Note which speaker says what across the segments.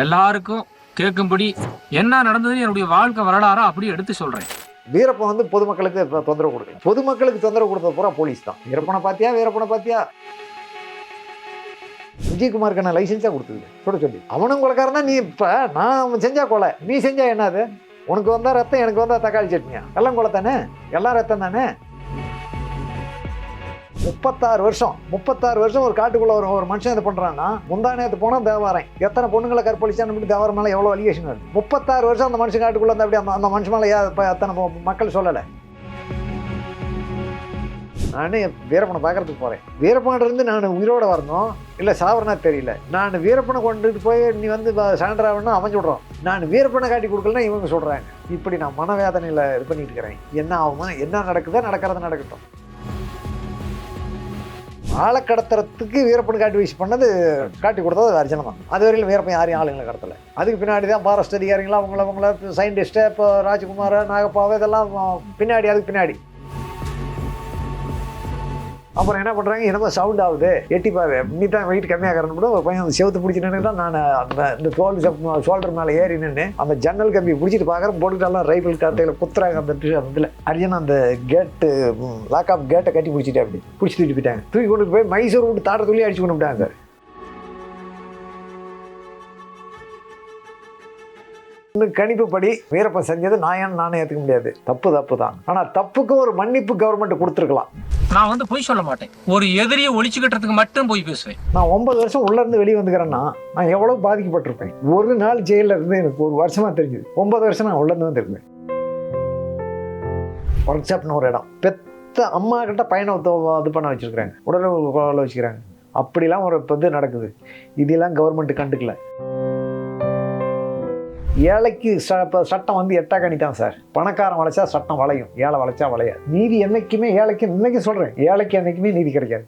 Speaker 1: எல்லாருக்கும் கேட்கும்படி என்ன நடந்ததுன்னு என்னுடைய வாழ்க்கை வரலாறா அப்படியே எடுத்து சொல்றேன்.
Speaker 2: வீரப்பன் வந்து பொதுமக்களுக்கு தொந்தரவு கொடுக்கல. பொதுமக்களுக்கு தொந்தரவு கொடுத்தது பூரா போலீஸ் தான். வீரப்பனை பாத்தியா, வீரப்பனை பாத்தியா, விஜயகுமாருக்கான லைசன்ஸா கொடுத்தது சொல்ல சொல்லி. அவனும் கொலைக்காரனா, நீ இப்ப நான் செஞ்சா கொலை, நீ செஞ்சா என்னது? உனக்கு வந்தா ரத்தம், எனக்கு வந்தா தக்காளி சட்னியா? எல்லாம் கொலை தானே, எல்லாம் ரத்தம் தானே. 36 வருஷம் ஒரு காட்டுக்குள்ள ஒரு மனுஷன் இதை பண்றான்னா, முந்தா நேரத்து போனா தேவாரம் எத்தனை பொண்ணுங்களை கற்பழிச்சான்னு தேவாரம் மேல எவ்வளவு அலிகேஷன் வருது. 36 வருஷம் அந்த மனுஷன் காட்டுக்குள்ள இருந்தா அப்படி அந்த மனுஷன் மேல அத்தனை மக்கள் சொல்லலை. நானே வீரப்பனை பார்க்கறதுக்கு போறேன். வீரப்பன் இருந்து நான் உயிரோட வரணும் இல்லை சாவரனா தெரியல. நான் வீரப்பனை கொண்டுட்டு போய் நீ வந்து சரண்டர் ஆகணும்னா அவன் சொல்கிறான். நான் வீரப்பனை காட்டி கொடுக்கலன்னா இவங்க சொல்கிறாங்க. இப்படி நான் மனவேதனையில் இது பண்ணிட்டு இருக்கிறேன். என்ன ஆகுமா, என்ன நடக்குதோ நடக்கிறது நடக்கட்டும். ஆளை கடத்துறதுக்கு வீரப்பன் காட்டி வீசி பண்ணது, காட்டி கொடுத்தது அர்ஜுனா தான். அது வரையிலும் வீரப்பன் யாரையும் ஆளுங்களை கடத்தலை. அதுக்கு பின்னாடி தான் ஃபாரஸ்ட் அதிகாரிங்களா அவங்கள சயின்டிஸ்ட்டு இப்போ ராஜ்குமார் நாகப்பாவை இதெல்லாம் பின்னாடி, அதுக்கு பின்னாடி. அப்புறம் என்ன பண்ணுறாங்க, என்னமோ சவுண்ட் ஆகுது எட்டிப்பாவே, நீ தான் வெயிட் கம்மியாக கூட ஒரு பையன் அந்த செவத்து பிடிச்சின்னு தான் நான் அந்த இந்த ஷோல்டர் மேலே ஏறி நின்று அந்த ஜன்னல் கம்பி பிடிச்சிட்டு பார்க்குறேன். போட்டுக்கிட்டாலாம் ரைஃபிள் கட்டையில் குத்துறாங்க. அந்த இதில் அர்ஜுனா அந்த கேட்டு லாக் ஆஃப் கேட்டை கட்டி பிடிச்சிட்டு அப்படி பிடிச்சி தூக்கிட்டு போயிட்டாங்க. தூக்கி கொண்டு போய் மைசூர் விட்டு தாட்ட துள்ளி அடிச்சு கொண்டு விட்டாங்க சார். கணிப்புப்படி வீரப்பன் செஞ்சது நானே ஏற்றுக்க முடியாது. தப்பு தான். ஆனால் தப்புக்கு ஒரு மன்னிப்பு கவர்மெண்ட் கொடுத்துருக்கலாம்.
Speaker 1: நான் வந்து பொய் சொல்ல மாட்டேன். ஒரு எதிரியை ஒழிச்சுக்கிட்டதுக்கு மட்டும் போய் பேசுவேன்.
Speaker 2: நான் 9 வருஷம் உள்ள இருந்து வெளியே வந்துக்கிறேன்னா நான் எவ்வளவு பாதிக்கப்பட்டிருப்பேன். ஒரு நாள் ஜெயிலில் இருந்து எனக்கு ஒரு வருஷமா தெரிஞ்சுது. 9 வருஷம் நான் உள்ள இருந்து வந்துருக்கேன். ஒர்க் ஷாப்னு ஒரு இடம், பெத்த அம்மா கிட்ட பையனை இது பண்ண வச்சிருக்கிறாங்க, உடலுறவு கொலை வச்சுக்கிறாங்க. அப்படிலாம் ஒரு இது நடக்குது. இதெல்லாம் கவர்மெண்ட் கண்டுக்கல. ஏழைக்கு சட்டம் வந்து எட்டாக்கணி தான் சார். பணக்காரன் வளைச்சா சட்டம் வளையும், ஏழை வளைச்சா வளையாது. நீதி என்னைக்குமே ஏழைக்கு, இன்னைக்கு சொல்றேன், ஏழைக்கு என்னைக்குமே நீதி கிடைக்காது.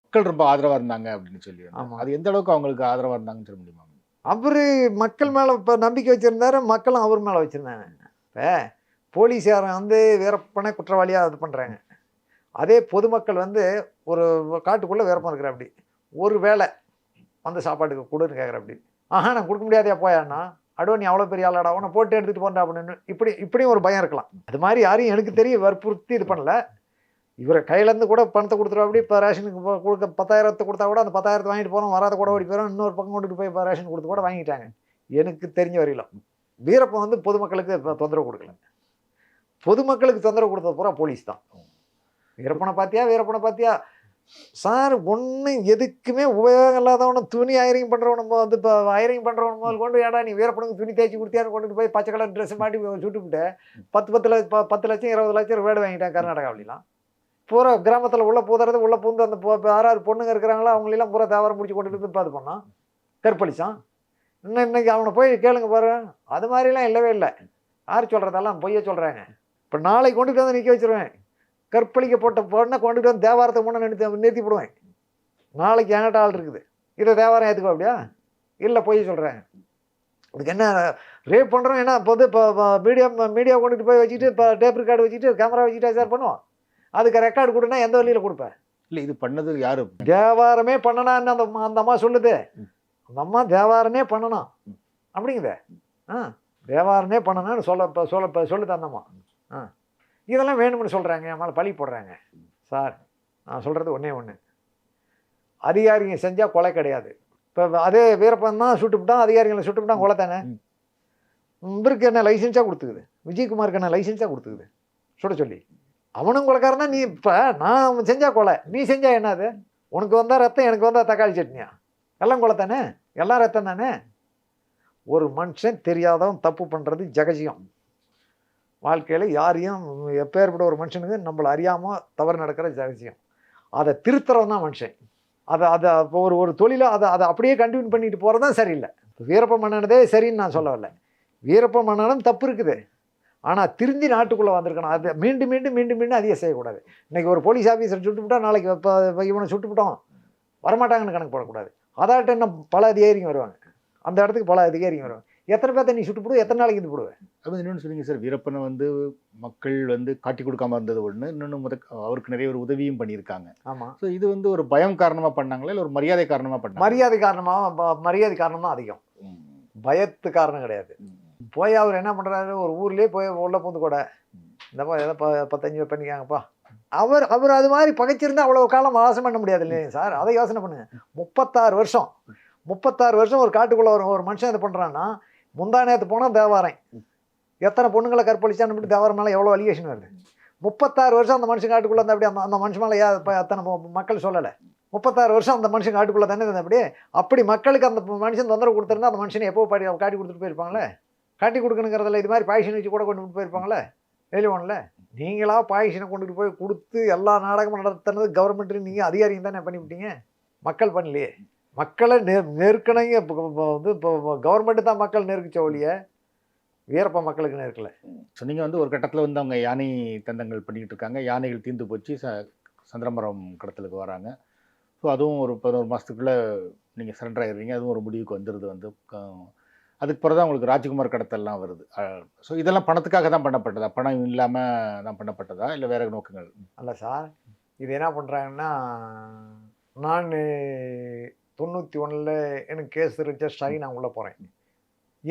Speaker 3: மக்கள் ரொம்ப ஆதரவா இருந்தாங்க அப்படின்னு சொல்லி. ஆமா, அது எந்த அளவுக்கு அவங்களுக்கு ஆதரவா இருந்தாங்கன்னு சொல்ல முடியுமா?
Speaker 2: அவரு மக்கள் மேல இப்ப நம்பிக்கை வச்சிருந்தாரு, மக்களும் அவர் மேல வச்சிருந்தாங்க. இப்ப போலீஸாரன் வந்து வீரப்பனை குற்றவாளியா இது பண்றாங்க. அதே பொதுமக்கள் வந்து ஒரு காட்டுக்குள்ள வீரப்பன் இருக்கிற அப்படி ஒரு வேளை வந்து சாப்பாட்டுக்கு கொடுன்னு கேட்குற அப்படி, நான் கொடுக்க முடியாதையா போயான்னா, அடோ நீ அவ்வளோ பெரிய ஆளாடா, உன்னை போட்டு எடுத்துகிட்டு போண்டா அப்படின்னு இப்படியும் ஒரு பயம் இருக்கலாம். அது மாதிரி யாரையும் எனக்கு தெரியும் வற்புறுத்தி இது பண்ணல. இவரை கையிலேருந்து கூட பணத்தை கொடுத்துருவா. அப்படி இப்போ ரேஷனுக்கு கொடுக்க 10,000 கொடுத்தா கூட அந்த 10,000 வாங்கிட்டு போகிறோம், வராத கூட ஓடி போயிடும், இன்னொரு பக்கம் கொண்டுட்டு போய் இப்போ ரேஷன் கொடுத்து கூட வாங்கிட்டாங்க. எனக்கு தெரிஞ்ச வரையிலும் வீரப்பன் வந்து பொதுமக்களுக்கு தொந்தரவு கொடுக்கல. பொதுமக்களுக்கு தொந்தரவு கொடுத்தது பூரா போலீஸ் தான். வீரப்பனை பார்த்தியா சார், ஒன்று எதுக்குமே உபயோகம் இல்லாதவனை துணி ஐரிங் பண்ணுறவனை வந்து இப்போ ஐரிங் பண்ணுறவன் முதல் கொண்டு, ஏடா நீ வீரப்பனுக்கு துணி தேய்ச்சி கொடுத்தியான்னு கொண்டுட்டு போய் பச்சை கலர் ட்ரெஸ் மாட்டி சுட்டுவிட்டு 10 லட்சம் 20 லட்சம் வேடு வாங்கிட்டான் கர்நாடகாவிலாம். பூரா கிராமத்தில் உள்ள பூந்து அந்த 6 பொண்ணுங்க இருக்கிறாங்களா, அவங்களெல்லாம் பூரா தேவாரம் முடிச்சு கொண்டுட்டு போய் பார்த்து பண்ணான், கற்பழிச்சான். இன்னைக்கு அவனை போய் கேளுங்க பாரு, அது மாதிரிலாம் இல்லவே இல்லை. யார் சொல்கிறதெல்லாம் பொய்ய சொல்கிறாங்க. இப்போ நாளைக்கு கொண்டுட்டு வந்து நிற்க வச்சுருவேன். கற்பழிக்கப்பட்ட பொண்ணை கொண்டுட்டு வந்து தேவாரத்தை முன்னே நிறுத்தி போடுவேன். நாளைக்கு என்கிட்ட ஆள் இருக்குது, இதை தேவாரம் ஏற்றுக்கோ அப்படியா? இல்லை பொய் சொல்கிறேன். அதுக்கு என்ன ரேப் பண்ணுறோம், ஏன்னா இப்போ வந்து இப்போ மீடியா கொண்டுட்டு போய் வச்சுட்டு இப்போ டேப் ரெக்கார்டு வச்சுட்டு கேமரா வச்சுட்டு சார் பண்ணுவோம். அதுக்கு ரெக்கார்டு கொடுனா எந்த வழியில் கொடுப்பேன்?
Speaker 3: இல்லை, இது பண்ணது யாரு?
Speaker 2: தேவாரமே பண்ணனான்னு அந்த அம்மா சொல்லுது. அந்த அம்மா தேவாரமே பண்ணணும் அப்படிங்குது. தேவாரமே பண்ணணும்னு சொல்லுது அந்த அம்மா. இதெல்லாம் வேணும்னு சொல்கிறாங்க, என் மேலே பழி போடுறாங்க. சார், நான் சொல்கிறது ஒன்று, அதிகாரிங்க செஞ்சால் கொலை கிடையாது. இப்போ அதே வீரப்பன் தான் சுட்டுவிட்டான், அதிகாரிகளை சுட்டுவிட்டான், கொலை தானே. இவருக்கு என்ன லைசன்ஸாக கொடுத்துக்குது, விஜயகுமாருக்கு என்ன லைசன்ஸாக கொடுத்துக்குது சுட சொல்லி. அவனும் கொலைக்காரன் தான். நீ இப்போ நான் செஞ்சால் கொலை, நீ செஞ்சால் என்னது? உனக்கு வந்தால் ரத்தம், எனக்கு வந்தால் தக்காளி சட்னியா? எல்லாம் கொலை தானே, எல்லாம் ரத்தம் தானே. ஒரு மனுஷன் தெரியாதவன் தப்பு பண்ணுறது ஜகஜியம். வாழ்க்கையில் யாரையும் எப்பேற்பட்ட ஒரு மனுஷனுக்கு நம்மளை அறியாமல் தவறு நடக்கிற ஜகஜியம். அதை திருத்துறவன் தான் மனுஷன். அதை ஒரு தொழிலை அதை அப்படியே கண்டினியூ பண்ணிட்டு போகிறது தான் சரியில்லை. வீரப்பன் மன்னனதே சரின்னு நான் சொல்ல வரல. வீரப்பன் மன்னனும் தப்பு இருக்குது, ஆனால் திருந்தி நாட்டுக்குள்ளே வந்திருக்கணும். அதை மீண்டும் அதிகம் செய்யக்கூடாது. இன்றைக்கி ஒரு போலீஸ் ஆஃபீஸர் சுட்டுவிட்டோம், நாளைக்கு இப்போ இவனை சுட்டுவிட்டோம் வரமாட்டாங்கன்னு கணக்கு போடக்கூடாது. அதாட்ட இன்னும் பல அதிகாரிங்க வருவாங்க, அந்த இடத்துக்கு பல அதிகாரிங்க வருவாங்க. எத்தனை பேர்த்த நீ சுட்டு போடுவ, எத்தனை நாளைக்கு இது போடுவேன்?
Speaker 3: அது இன்னொன்று சொல்லுங்க சார், வீரப்பனை வந்து மக்கள் வந்து காட்டி கொடுக்காம இருந்தது ஒன்று, இன்னொன்று அவருக்கு நிறைய ஒரு உதவியும் பண்ணியிருக்காங்க.
Speaker 2: ஆமாம்.
Speaker 3: ஸோ இது வந்து ஒரு பயம் காரணமாக பண்ணாங்களா இல்லை ஒரு மரியாதை காரணமாக பண்ணாங்க?
Speaker 2: மரியாதை காரணமாக அதிகம், பயத்து காரணம் கிடையாது. போய் அவர் என்ன பண்ணுறாரு, ஒரு ஊர்லேயே போய் உள்ள பூந்து கூட இந்தப்பா ஏதோ 15 பண்ணிக்காங்கப்பா. அவர் அவர் அது மாதிரி பகைச்சிருந்தா அவ்வளோ காலம் வாசம் பண்ண முடியாது இல்லைங்க சார். அதை யோசனை பண்ணுங்க. 36 வருஷம் ஒரு காட்டுக்குள்ளே ஒரு மனுஷன் இது பண்ணுறான்னா, முந்தா நேரத்து போனால் தேவாரம் எத்தனை பொண்ணுங்களை கற்பழிச்சான்னு தேவாரம் மேலே எவ்வளோ அலிகேஷன் வருது. 36 வருஷம் அந்த மனுஷன் காட்டுக்குள்ளே இருந்தால் அப்படி அந்த மனுஷன் மேலே அத்தனை மக்கள் சொல்லலை. 36 வருஷம் அந்த மனுஷன் காட்டுக்குள்ளே தானே இருந்தது. அப்படி மக்களுக்கு அந்த மனுஷன் தொந்தரவு கொடுத்துருந்தா அந்த மனுஷனை எப்போ காட்டி கொடுத்துட்டு போயிருப்பாங்களே. காட்டி கொடுக்கணுங்கிறதில்ல, இது மாதிரி பாய்ஷன் வச்சு கூட கொண்டு போயிருப்பாங்களே. வெளியே ஒன்றில் நீங்களா பாய்ஷனை கொண்டுட்டு போய் கொடுத்து எல்லா நாடகமும் நடத்துனது கவர்மெண்ட்டு, நீங்கள் அதிகாரியும் தானே பண்ணிவிட்டீங்க, மக்கள் பண்ணலையே. மக்களை நெருக்கணைங்க வந்து இப்போ கவர்மெண்ட்டு தான் மக்கள் நெருக்கிச்ச ஒழிய வீரப்ப மக்களுக்கு நெருக்கலை.
Speaker 3: ஸோ நீங்கள் வந்து ஒரு கட்டத்தில் வந்து அவங்க யானை தந்தங்கள் பண்ணிக்கிட்டு இருக்காங்க, யானைகள் தீர்ந்து போச்சு, சந்திரமரம் கடத்தலுக்கு வராங்க. ஸோ அதுவும் ஒரு 11 மாதத்துக்குள்ளே நீங்கள் சரண்டர் ஆகிடுறீங்க, அதுவும் ஒரு முடிவுக்கு வந்துடுது. வந்து அதுக்கு பிறகு தான் உங்களுக்கு ராஜ்குமார் கடத்தல்லாம் வருது. ஸோ இதெல்லாம் பணத்துக்காக தான் பண்ணப்பட்டதா, பணம் இல்லாமல் தான் பண்ணப்பட்டதா, இல்லை வேறு நோக்கங்கள்?
Speaker 2: அல்ல சார், இது என்ன பண்ணுறாங்கன்னா, நான் 91 எனக்கு கேஸ் ரிஜிஸ்டர் ஆகி நான் உள்ளே போகிறேன்.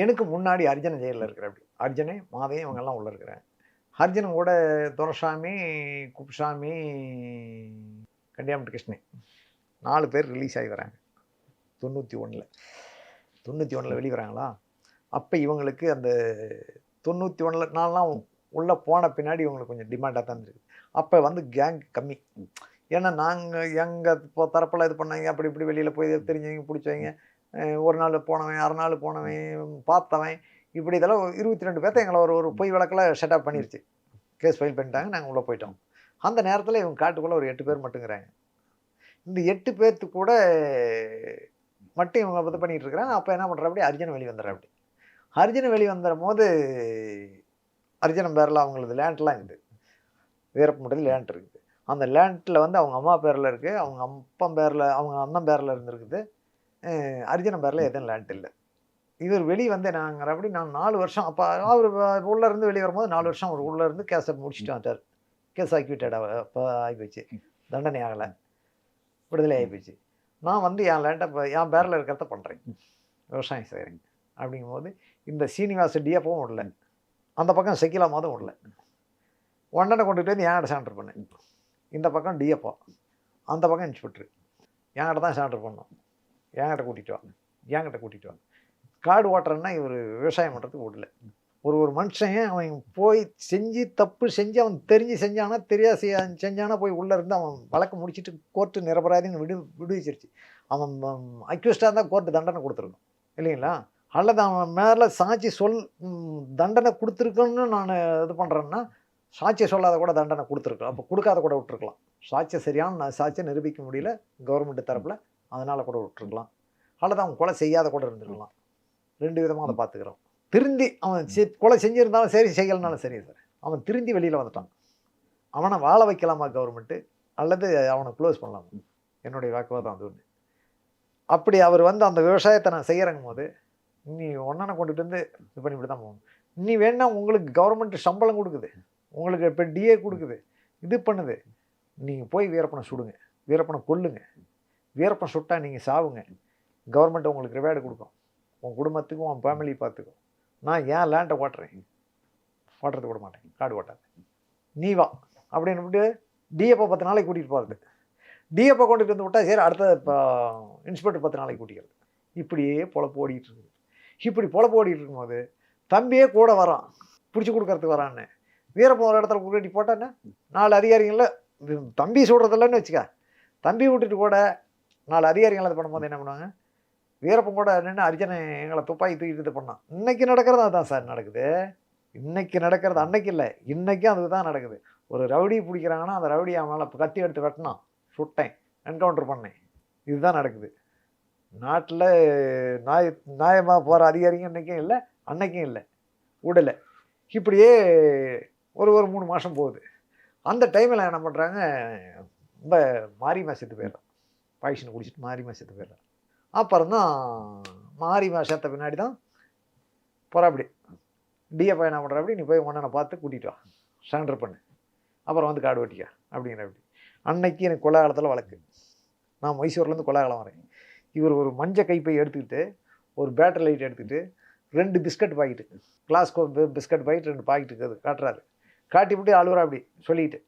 Speaker 2: எனக்கு முன்னாடி அர்ஜுன ஜெயிலில் இருக்கிறேன். அப்படி அர்ஜுனே மாதையும் இவங்கெல்லாம் உள்ளே இருக்கிறேன். அர்ஜுனன் கூட துரைசாமி, குப்புசாமி, கண்டியாமட்டு கிருஷ்ணன் 4 பேர் ரிலீஸ் ஆகி வராங்க 91 வெளியே வராங்களா. அப்போ இவங்களுக்கு அந்த 91 நான்லாம் உள்ளே போன பின்னாடி இவங்களுக்கு கொஞ்சம் டிமாண்டாக தான் இருக்குது. அப்போ வந்து கேங் கம்மி. ஏன்னா நாங்கள் எங்கள் தரப்பில் இது பண்ணாங்க, அப்படி இப்படி வெளியில் போய் தெரிஞ்சவங்க பிடிச்சவங்க, ஒரு நாள் போனவன், 6 நாள் போனவன், பார்த்தவன், இப்படி இதெல்லாம் 22 பேர்த்த எங்களை ஒரு பொய் வழக்கில் செட்டப் பண்ணிருச்சு. கேஸ் ஃபைல் பண்ணிட்டாங்க, நாங்கள் உள்ளே போயிட்டோம். அந்த நேரத்தில் இவங்க காட்டுக்குள்ளே ஒரு 8 பேர் மட்டுங்கிறாங்க. இந்த 8 பேர்த்து கூட மட்டும் இவங்க இது பண்ணிகிட்டு இருக்கிறாங்க. அப்போ என்ன பண்ணுற, அப்படி அர்ஜுனன் வெளியே வந்துடுற. அப்படி அர்ஜுனன் வெளியே வந்துற போது அர்ஜுனன் பேரில் அவங்களது லேண்ட்லாம் இருக்குது, வீரப்ப மட்டும் லேண்ட் இருக்குது. அந்த லேண்டில் வந்து அவங்க அம்மா பேரில் இருக்குது, அவங்க அப்பா பேரில், அவங்க அண்ணன் பேரில் இருந்துருக்குது. அர்ஜுனன் பேரில் எதுவும் லேண்ட் இல்லை. இவர் வெளியே வந்து நாங்கள் அப்படி நான் 4 வருஷம், அப்போ அவர் உள்ளேருந்து வெளியே வரும்போது 4 வருஷம் அவர் உள்ளேருந்து கேஸை முடிச்சுட்டு வந்துட்டார். கேஸ் ஆக்யூட்டட் அப்போ ஆகிப்போச்சு, தண்டனை ஆகலை, விடுதலை ஆகிப்போச்சு. நான் வந்து என் லேண்டை இப்போ என் பேரில் இருக்கிறத பண்ணுறேன், விவசாயம் செய்கிறேன். அப்படிங்கும்போது இந்த சீனிவாச டிஎஃப்பும் விடல, அந்த பக்கம் செக்கிலா மாதம் விடல. ஒன்றனை கொண்டுகிட்டு வந்து என்கிட்ட சான்டர் பண்ணேன். இந்த பக்கம் டிஎஃப்ஓ, அந்த பக்கம் இன்ஸ்பெக்டர். என்கிட்ட தான் சான்டர் பண்ணோம். என்கிட்ட கூட்டிகிட்டு வாங்க. காடு ஓட்டுறேன்னா இவர் விவசாயம் பண்ணுறதுக்கு விடல. ஒரு மனுஷன் அவன் போய் தப்பு செஞ்சு அவன் தெரிஞ்சு செஞ்சானா, தெரியாது செஞ்சானா, போய் உள்ளே இருந்து அவன் வழக்கு முடிச்சுட்டு கோர்ட்டு நிரபராதின்னு விடுவிச்சிருச்சு. அவன் அக்யூஸ்டாக இருந்தால் கோர்ட்டு தண்டனை கொடுத்துருக்கணும் இல்லைங்களா. அல்லது அவன் மேலே சாட்சி தண்டனை கொடுத்துருக்கணும்னு நான் இது பண்ணுறேன்னா, சாட்சியை சொல்லாத கூட தண்டனை கொடுத்துருக்கலாம், அப்போ கொடுக்காத கூட விட்டுருக்கலாம். சாட்சியை சரியான சாட்சியை நிரூபிக்க முடியல கவர்மெண்ட் தரப்பில், அதனால் கூட விட்டுருக்கலாம். அல்லது அவன் கொலை செய்யாத கூட இருந்துருக்கலாம். 2 விதமாக அதை பார்த்துக்கிறோம். திருந்தி அவன் கொலை செஞ்சுருந்தாலும் சரி, செய்யலைனாலும் சரி சார், அவன் திருந்தி வெளியில் வந்துட்டான். அவனை வாழ வைக்கலாமா கவர்மெண்ட்டு, அல்லது அவனை க்ளோஸ் பண்ணலாமா? என்னுடைய வாக்குவாதம் அது ஒன்று. அப்படி அவர் வந்து அந்த விவசாயத்தை நான் செய்கிறங்கும் போது, நீ ஒன்றனை கொண்டுட்டு வந்து இது பண்ணி இப்படி தான் போகணும். நீ வேணா உங்களுக்கு கவர்மெண்ட்டு சம்பளம் கொடுக்குது, உங்களுக்கு இப்போ டிஏ கொடுக்குது, இது பண்ணுது, நீங்கள் போய் வீரப்பனை சுடுங்க, வீரப்பனை கொல்லுங்க, வீரப்பனை சுட்டா நீங்கள் சாவுங்க, கவர்மெண்ட் உங்களுக்கு ரிவார்டு கொடுக்கும், உன் குடும்பத்துக்கும் உன் ஃபேமிலி பார்த்துக்கும். நான் ஏன் லேண்டை ஓட்டுறது விட மாட்டேன், காடு ஓட்டாது, நீ வா அப்படின்னு விட்டு டிஎப்போ 10 நாளைக்கு கூட்டிகிட்டு போகிறது. டிஎப்போ கொண்டுட்டு வந்து விட்டா சரி, அடுத்த இப்போ இன்ஸ்பெக்டர் 10 நாளைக்கு கூட்டிக்கிறது. இப்படியே பொழப்பு ஓடிட்டு இருக்குது. இப்படி பொழப்பு ஓடிட்டு இருக்கும்போது தம்பியே கூட வரான், பிடிச்சி கொடுக்கறதுக்கு வரான்னு. வீரப்பன் ஒரு இடத்துல கூட்டி போட்டானே 4 அதிகாரிகளில் தம்பி சுடுறதில்லன்னு வச்சுக்க, தம்பி விட்டுட்டு கூட 4 அதிகாரிகள் அது பண்ணும்போது என்ன பண்ணுவாங்க, வீரப்பன் கூட நின்று அர்ஜுனை எங்களை துப்பாக்கி தூக்கிட்டு இது பண்ணான். இன்றைக்கி நடக்கிறது அதுதான் சார் நடக்குது. இன்றைக்கி நடக்கிறது அன்னைக்கு இல்லை, இன்றைக்கும் அதுக்கு தான் நடக்குது. ஒரு ரவுடி பிடிக்கிறாங்கன்னா அந்த ரவுடி அவன் மேலே கத்தி எடுத்து வெட்டினான், சுட்டேன், என்கவுண்டர் பண்ணேன், இதுதான் நடக்குது. நாட்டில் நியாயமாக போகிற அதிகாரிங்க இன்றைக்கும் இல்லை, அன்னைக்கும் இல்லை, விடலை. இப்படியே ஒரு 3 மாதம் போகுது. அந்த டைமில் என்ன பண்ணுறாங்க, ரொம்ப மாரியம்மா செத்து போயிடுறான், பாய்ஷனை குடிச்சிட்டு மாரியம்மா செத்து போயிடுறான். அப்புறம் தான் மாரியம்மா செத்த பின்னாடி தான் போகிறாப்படி. டிஎஃப்ஐ என்ன பண்ணுறாப்படி, நீ போய் ஒன்றனை பார்த்து கூட்டிகிட்டு வா, சரண்டர் பண்ணு, அப்புறம் வந்து காடு வெட்டிக்க அப்படிங்கிறப்படி. அன்னைக்கு எனக்கு கொள்ளாகாலத்தில் வழக்கு. நான் மைசூர்லேருந்து கொள்ளாகாலம் வரேன். இவர் ஒரு மஞ்சள் கைப்பை எடுத்துக்கிட்டு, ஒரு பேட்டரி லைட் எடுத்துக்கிட்டு, 2 பிஸ்கட் பாக்கெட்டு, கிளாஸ்கோ பிஸ்கட் பாக்கெட் 2 பாக்கெட்டு காட்டுறாரு. காட்டிவிட்டு அழுகுறா அப்படி சொல்லிட்டு.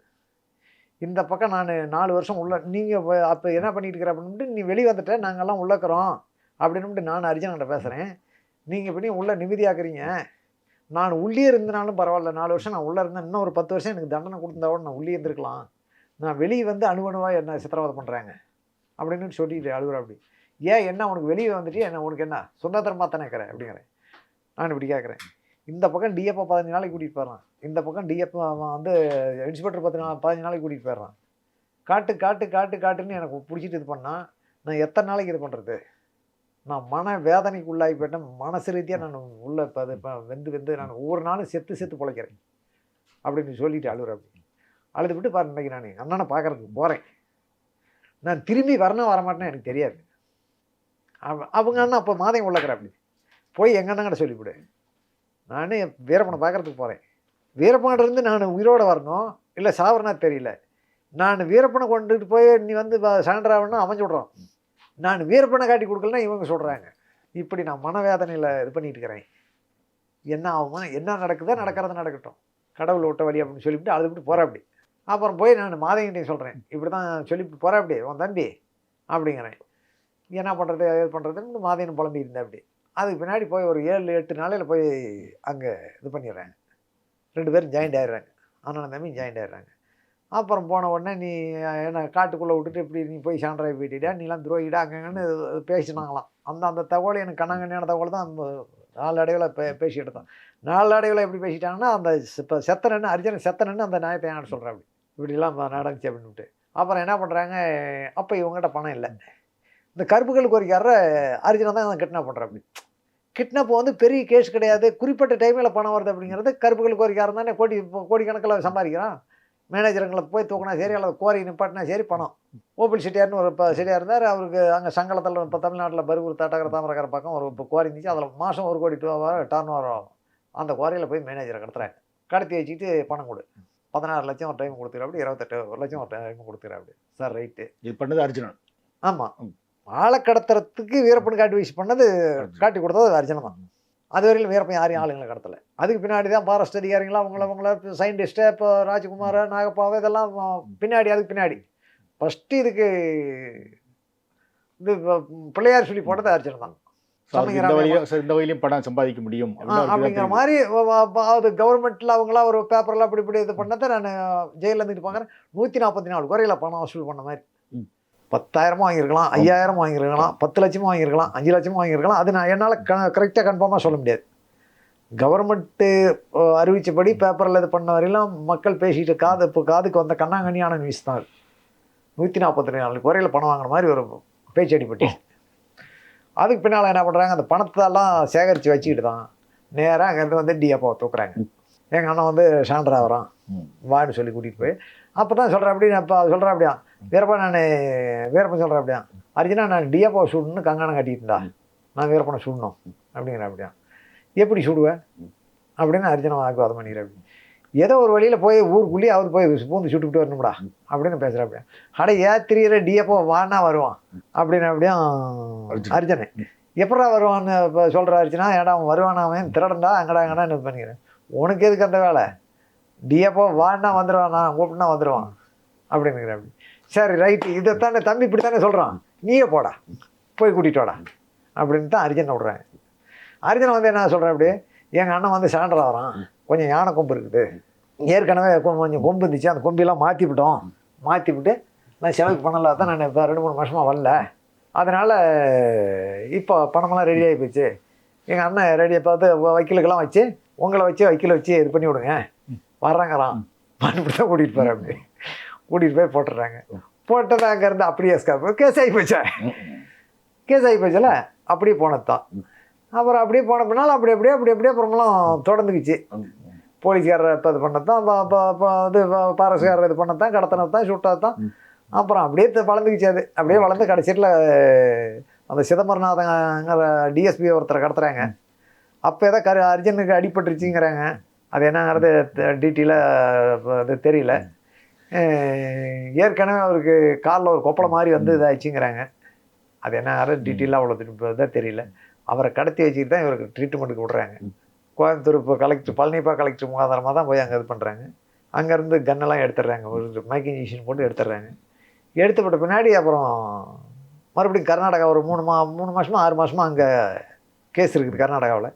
Speaker 2: இந்த பக்கம் நான் 4 வருஷம் உள்ள, நீங்கள் அப்போ என்ன பண்ணிட்டு இருக்கிற அப்படின்ட்டு, நீ வெளியே வந்துட்ட, நாங்கள்லாம் உள்ளக்கிறோம் அப்படின்னுட்டு நான் அர்ஜுன்கிட்ட பேசுகிறேன். நீங்கள் இப்படி உள்ளே நிம்மதியாக்குறீங்க. நான் உள்ளே இருந்தனாலும் பரவாயில்ல, 4 வருஷம் நான் உள்ளே இருந்தேன், இன்னும் ஒரு 10 வருஷம் எனக்கு தண்டனை கொடுத்தாவோட நான் உள்ளே இருந்திருக்கலாம். நான் வெளியே வந்து அணுவணுவாக என்ன சித்திரவதை பண்ணுறாங்க அப்படின்னு சொல்லிட்டு அழுகுறா அப்படி. ஏன் என்ன உனக்கு வெளியே வந்துட்டு என்ன உனக்கு என்ன சுதந்திரமாக தானே இருக்கிறேன் அப்படிங்கிறேன். நான் இப்படி கேட்குறேன். இந்த பக்கம் டிஎஃப்ஓ 15 நாளைக்கு கூட்டிகிட்டு போயிடுறான், இந்த பக்கம் டிஎஃப்ஓ வந்து இன்ஸ்பெக்டர் 15 நாளைக்கு கூட்டிகிட்டு போயிடுறான். காட்டு காட்டு காட்டு காட்டுன்னு எனக்கு பிடிச்சிட்டு இது பண்ணால் நான் எத்தனை நாளைக்கு இது பண்ணுறது? நான் மன வேதனைக்கு உள்ளாகி போயிட்டேன். மனசு ரீதியாக நான் உள்ளே இப்போ அது இப்போ வெந்து நான் ஒவ்வொரு நாளும் செத்து பிழைக்கிறேன் அப்படின்னு சொல்லிட்டு அழுகுற அப்படி. அழுது விட்டு பாரு, இன்றைக்கி நான் அண்ணனை பார்க்குறதுக்கு போகிறேன், நான் திரும்பி வரமாட்டேன்னு எனக்கு தெரியாது. அவங்க அண்ணன் அப்போ மாதையும் உள்ளக்கிற அப்படி போய் எங்கள் அண்ணங்கிட்ட சொல்லிவிடு, நான் வீரப்பனை பார்க்குறதுக்கு போகிறேன். வீரப்பனிருந்து நான் உயிரோடு வரணும் இல்லை சாவரனா தெரியல. நான் வீரப்பனை கொண்டுட்டு போய் நீ வந்து சரண்டராகனா அவன் சொல்கிறான், நான் வீரப்பனை காட்டி கொடுக்கலன்னா இவங்க சொல்கிறாங்க. இப்படி நான் மனவேதனையில் இது பண்ணிட்டு இருக்கிறேன். என்ன ஆகுமா, என்ன நடக்குதோ நடக்கிறது நடக்கட்டும், கடவுள் விட்ட வழி அப்படின்னு சொல்லிவிட்டு அழுதுவிட்டு போகிற அப்படி. அப்புறம் போய் நான் மாதையன்ட்டையும் சொல்கிறேன், இப்படி தான் சொல்லிவிட்டு போகிற அப்படி உன் தம்பி அப்படிங்கிறேன். என்ன பண்ணுறது ஏது பண்ணுறதுன்னு மாதையன் புலம்பி இருந்தேன் அப்படி. அதுக்கு பின்னாடி போய் ஒரு 7-8 நாளையில் போய் அங்கே இது பண்ணிடுறாங்க. 2 பேரும் ஜாயிண்ட் ஆகிடுறாங்க, அண்ணன் தம்பி ஜாயிண்ட் ஆகிடுறாங்க. அப்புறம் போன உடனே நீ என்ன காட்டுக்குள்ளே விட்டுட்டு இப்படி நீ போய் சான்றாய் போயிட்டா, நீலாம் துரோகிடா அங்கங்கன்னு பேசினாங்களாம். அந்த தகவல் எனக்கு கண்ணாங்கண்ணியான தகவல் தான் அந்த நாளடைவில் பேசிட்டு தான். நாளடைவில் எப்படி பேசிட்டாங்கன்னா, அந்த இப்போ செத்தனன்னு அர்ஜுனன் செத்தனன்னு அந்த நியாயத்தை என்கிட்ட சொல்கிறேன் அப்படி, இப்படிலாம் நடந்துச்சு அப்படின்ட்டு. அப்புறம் என்ன பண்ணுறாங்க, அப்போ இவங்ககிட்ட பணம் இல்லை. இந்த கருப்புகளுக்கு ஒரு அர்ஜுனன் தான் கிட்னாப் பண்ணுற அப்படி. கிட்னாப் வந்து பெரிய கேஸ் கிடையாது, குறிப்பிட்ட டைமில் பணம் வருது அப்படிங்கிறது. கருப்புகளுக்கு ஒரு தானே கோடிக்கணக்கில் சம்பாதிக்கிறான். மேனேஜருங்களை போய் தூக்கினா சரி, அல்லது கோரி நிப்பாட்டினா சரி, பணம். ஓபிள் செட்டியார்னு ஒரு செட்டியார் இருந்தார். அவருக்கு அங்கே சங்கலத்தில் இப்போ தமிழ்நாட்டில் பருகூர் தாட்டகர தாமரக்கர பக்கம் ஒரு கோரி இருந்துச்சு. அதில் மாதம் 1 கோடி டர்ன் ஓவர் ஆகும். அந்த குவாரியில் போய் மேனேஜரை கடத்துறாங்க. கடத்தி வச்சுக்கிட்டு பணம் கொடு, 16 லட்சம் ஒரு டைம் கொடுத்துரு அப்படி, 28 லட்சம் ஒரு டைம் கொடுத்துரு அப்படி. சார் ரைட்டு,
Speaker 3: இது பண்ணது அர்ஜுனன்.
Speaker 2: ஆமாம், ஆளை கடத்துறதுக்கு வீரப்பன் காட்டி வச்சு பண்ணது, காட்டி கொடுத்தது அர்ஜுனன் தான். அது வரையில் வீரப்பன் யாரையும் ஆளுங்களை கடத்தலை. அதுக்கு பின்னாடி தான் ஃபாரஸ்ட் அதிகாரிங்களாம் அவங்கள சயின்டிஸ்ட்டு இப்போ ராஜ்குமார் நாகப்பாவை இதெல்லாம் பின்னாடி. அதுக்கு பின்னாடி ஃபஸ்ட்டு இதுக்கு இது பிள்ளையார் சொல்லி போட்டது அர்ஜுனன் தான்.
Speaker 3: இந்த வழியிலையும் பணம் சம்பாதிக்க முடியும்
Speaker 2: அப்படிங்கிற மாதிரி அது கவர்மெண்ட்டில் அவங்களாம் ஒரு பேப்பரெல்லாம் அப்படி இப்படி இது பண்ணதை நான் ஜெயிலில் இருந்துட்டு பார்க்குறேன். 144 குறையில் பணம் வசூல் பண்ண மாதிரி. 10,000 வாங்கியிருக்கலாம், 5,000 வாங்கியிருக்கலாம், 10 லட்சமும் வாங்கியிருக்கலாம், 5 லட்சமும் வாங்கியிருக்கலாம். அது நான் என்னால் கரெக்டாக கன்ஃபார்மாக சொல்ல முடியாது. கவர்மெண்ட்டு அறிவித்தபடி பேப்பரில் இது பண்ண வரையிலும் மக்கள் பேசிட்டு காதுக்கு வந்த கண்ணாங்கண்ணியான நியூஸ் தான். 144 குறையில் பணம் வாங்கின மாதிரி ஒரு பேச்சு அடிப்பட்டு. அதுக்கு பின்னால் என்ன பண்ணுறாங்க, அந்த பணத்தெல்லாம் சேகரித்து வச்சுக்கிட்டு தான் நேராக அங்கேருந்து வந்து டிஎஃப்ஓவை தூக்குறாங்க. எங்கள் அண்ணன் வந்து சான்றா வரான் வான்னு சொல்லி கூட்டிகிட்டு போய் அப்போ தான் சொல்கிறேன் அப்படி. நான் இப்போ சொல்கிறேன் அப்படியா வீரப்பன் சொல்கிறேன் அப்படியா, அர்ஜுனா நான் டிஎஃப்ஓ சுடணுன்னு கங்கானம் கட்டிக்கிட்டா, நான் வீரப்பனை சுடணும் அப்படிங்கிற அப்படியா. எப்படி சுடுவேன் அப்படின்னு அர்ஜுனா வாக்குவாதம் பண்ணிக்கிறேன் அப்படி. ஏதோ ஒரு வழியில் போய் ஊருக்குள்ளேயே அவர் போய் பூந்து சுட்டுக்கிட்டு வரணும்டா அப்படின்னு பேசுகிறேன் அப்படியா. திரியிற டிஎஃப்ஓ வானா வருவான் அப்படின்னு அப்படியும் அர்ஜுனன். எப்படா வருவான்னு இப்போ சொல்கிற அர்ஜுனா, ஏடா அவன் வருவானா, அவன் திருடண்டா அங்கடா இது பண்ணிக்கிறேன். உனக்கு எதுக்கு அந்த வேலை, டிஎஃப்ஓ வான்னா வந்துடுவான், நான் கூப்பிட்டுனா வந்துடுவான் அப்படின்னுக்கிறேன் அப்படி. சரி ரைட்டு, இதைத்தானே தம்பி இப்படி தானே சொல்கிறான், நீயே போடா போய் கூட்டிகிட்டு வாடா அப்படின்னு தான் அர்ஜுனை விட்றாங்க. அர்ஜுனை வந்து என்ன சொல்கிறேன் அப்படி, எங்கள் அண்ணன் வந்து சான்றா வரான், கொஞ்சம் யானை கொம்பு இருக்குது, ஏற்கனவே கொஞ்சம் கொம்பு இருந்துச்சு, அந்த கொம்பெல்லாம் மாற்றிவிட்டு நான் செலவுக்கு பண்ணல தான் நான் இப்போ 2-3 மாதமாக வரல, அதனால் இப்போ பணமெல்லாம் ரெடி ஆகி போச்சு. எங்கள் அண்ணன் ரெடியாக பார்த்து வக்கீலுக்கெல்லாம் வச்சு உங்களை வச்சு வக்கீலை வச்சு இது பண்ணி விடுங்க, வர்றாங்கறான் இப்படி தான் கூட்டிகிட்டு போகிறேன். அப்படி கூட்டிகிட்டு போய் போட்டுடுறாங்க. போட்டது அங்கேருந்து அப்படியே கேஸ் ஆகி போச்சுல, அப்படியே போனது தான். அப்புறம் அப்படியே போன பின்னால் அப்படியே அப்புறமெல்லாம் தொடர்ந்துக்குச்சு. போலீஸ்காரர் இப்போ இது பண்ணது தான், இது பாரஸ்காரர் இது பண்ணது தான், கடத்தினது தான், சுட்டது தான். அப்புறம் அப்படியே வளர்ந்துக்குச்சு. அது அப்படியே வளர்ந்து கடைசியில் அந்த சிதம்பரநாதங்கிற டிஎஸ்பி ஒருத்தரை கடத்துறாங்க. அப்போ ஏதோ அர்ஜுனுக்கு அடிபட்டுருச்சுங்கிறாங்க. அது என்னங்கிறது டீட்டெயிலாக அது தெரியல. ஏற்கனவே அவருக்கு காலில் ஒரு கொப்பளை மாதிரி வந்து இதாகிடுச்சுங்கிறாங்க. அது என்னங்கிறது டீட்டெயிலாக அவ்வளோ இதாக தெரியல. அவரை கடத்தி வச்சுக்கிட்டு தான் இவருக்கு ட்ரீட்மெண்ட்டுக்கு விட்றாங்க. கோயம்புத்தூர் இப்போ கலெக்டர் பழனிப்பா கலெக்டர் முகாதாரமாக தான் போய் அங்கே இது பண்ணுறாங்க. அங்கேருந்து கன்னெல்லாம் எடுத்துடுறாங்க. ஒரு மைக்கிங் இன்ஜெக்ஷன் போட்டு எடுத்துடுறாங்க. எடுத்துப்பட்ட பின்னாடி அப்புறம் மறுபடியும் கர்நாடகா ஒரு 3 மாதமாக 6 மாதமாக அங்கே கேஸ் இருக்குது கர்நாடகாவில்.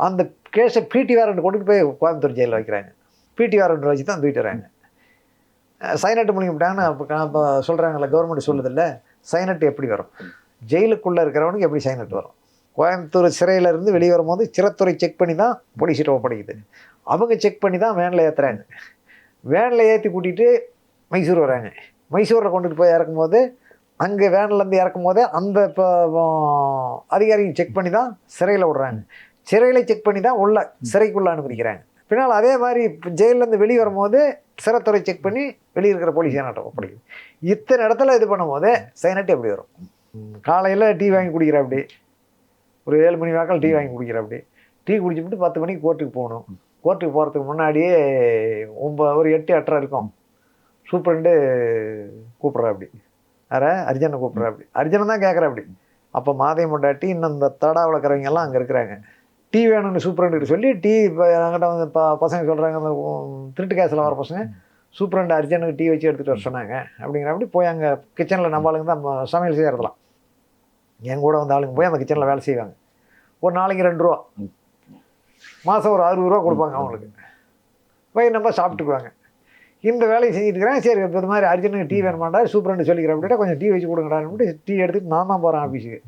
Speaker 2: அந்த கேஸை பிடி வாரண்ட் கொண்டுட்டு போய் கோயம்புத்தூர் ஜெயிலில் வைக்கிறாங்க. பிடி வாரண்ட் வச்சு தான் தூக்கிட்டு வராங்க. சைனட்டு முழுங்கிவிட்டாங்கன்னு இப்போ சொல்கிறாங்கல்ல, கவர்மெண்ட் சொல்லுதில்ல, சைனட்டு எப்படி வரும், ஜெயிலுக்குள்ளே இருக்கிறவனுக்கு எப்படி சைனட்டு வரும்? கோயம்புத்தூர் சிறையிலேருந்து வெளியே வரும்போது சிறைத்துறை செக் பண்ணி தான் போலீஸ்கிட்ட ஒப்படைக்குது. அவங்க செக் பண்ணி தான் வேனில் ஏற்றுறாங்க. வேனில் ஏற்றி கூட்டிகிட்டு மைசூர் வராங்க. மைசூரில் கொண்டுட்டு போய் இறக்கும்போது அங்கே வேன்லேருந்து இறக்கும் போதே அந்த இப்போ அதிகாரிகள் செக் பண்ணி தான் சிறையில் விடுறாங்க. சிறையில் செக் பண்ணி தான் உள்ள சிறைக்குள்ளே அனுமதிக்கிறாங்க. பின்னால் அதே மாதிரி ஜெயிலேருந்து வெளியே வரும்போது சிறைத்துறை செக் பண்ணி வெளியே இருக்கிற போலீஸ் சைனட்டை ஒப்படைக்குது. இத்தனை இடத்துல இது பண்ணும்போது சைனட்டு எப்படி வரும்? காலையில் டீ வாங்கி குடிக்கிற அப்படி ஒரு 7 மணி வாக்கில் டீ வாங்கி குடிக்கிற அப்படி டீ குடிச்சுட்டு 10 மணிக்கு கோர்ட்டுக்கு போகணும். கோர்ட்டுக்கு போகிறதுக்கு முன்னாடியே ஒரு 8-8:30 இருக்கும். சூப்பரண்டு கூப்பிட்றா அப்படி, வேற அர்ஜுனை கூப்பிட்றா அப்படி, அர்ஜுனை தான் கேட்குற அப்படி. அப்போ மாதை முண்டாட்டி இன்னும் இந்த தடா வளர்க்குறவங்கெல்லாம் அங்கே இருக்கிறாங்க. டீ வேணும்னு சூப்பரண்டு சொல்லி டீ இப்போ என்கிட்ட வந்து பசங்க சொல்கிறாங்க, அந்த திருட்டு கேஸில் வர பசங்க சூப்பரண்டு அர்ஜுனுக்கு டீ வச்சு எடுத்துகிட்டு வர சொன்னாங்க அப்படிங்கிற அப்படி போய் அங்கே கிச்சனில் நம்ம ஆளுங்க தான் சமையல் செய்கிறதுலாம். என் கூட வந்து ஆளுங்க போய் அந்த கிச்சனில் வேலை செய்வாங்க. ஒரு நாளைக்கு 2 ரூபா, மாதம் ஒரு 60 ரூபா கொடுப்பாங்க அவங்களுக்கு. போய் நம்ம சாப்பிட்டுக்குவாங்க. இந்த வேலையை செஞ்சுட்டு இருக்கிறேன். சரி இப்போ இது மாதிரி அர்ஜுனுக்கு டீ வேணுமாண்டா சூப்பரண்டு சொல்லிக்கிறேன் அப்படின்னா கொஞ்சம் டீ வச்சு கொடுங்கடான்னு டீ எடுத்துகிட்டு நான் தான் போகிறேன் ஆஃபீஸுக்கு.